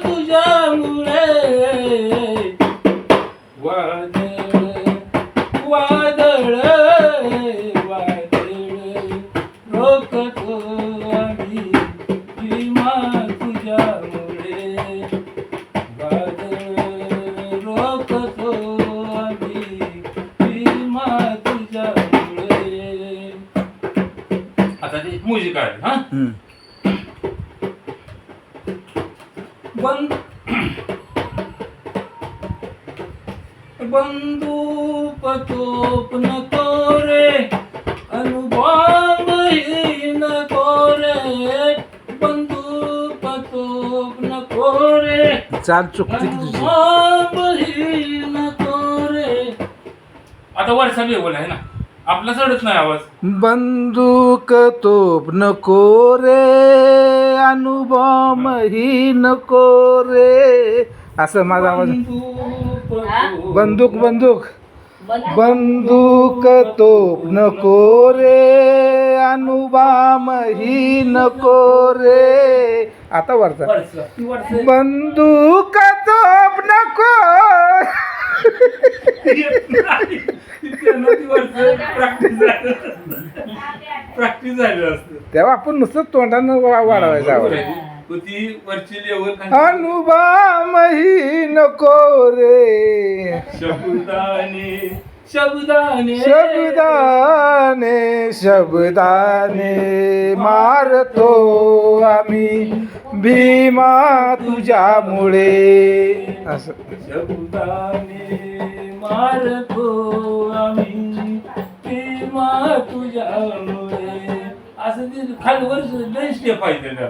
तुझ्यामुळे वादळ वादळ वादळ रोखतो आम्ही भीमा तुझ्यामुळे वादळ रोखतो आम्ही भीमा तुझ्यामुळे. आता ते म्युझिक आहे हा. बंदूक तोप नको रे अनुभवही नको रे बंदूक तोप नको रे चाल चुकते की तुझी. अनुभवही नको रे. आता वरचा लेवल आहे ना आपला चढत नाही आवाज. बंदूक तोप नको रे अनुभवही नको रे असं माझा आवाज. बंदूक बंदूक बंदूक तोप नको रे अनुभवही नको रे. आता वरचा बंदूक तोप नको. प्रॅक्टिस झाली असते तेव्हा आपण नुसतं तोंडानं वाढवायचं आवाज. ती वरची लेवल अनुभवही नको रे शब्दाने शब्दाने शब्दाने शब्दाने मारतो आम्ही भीमा तुझ्यामुळे असं. शब्दाने मारतो आम्ही भीमा तुझ्यामुळे असं ते खालवर लय स्टेप आहे त्याला.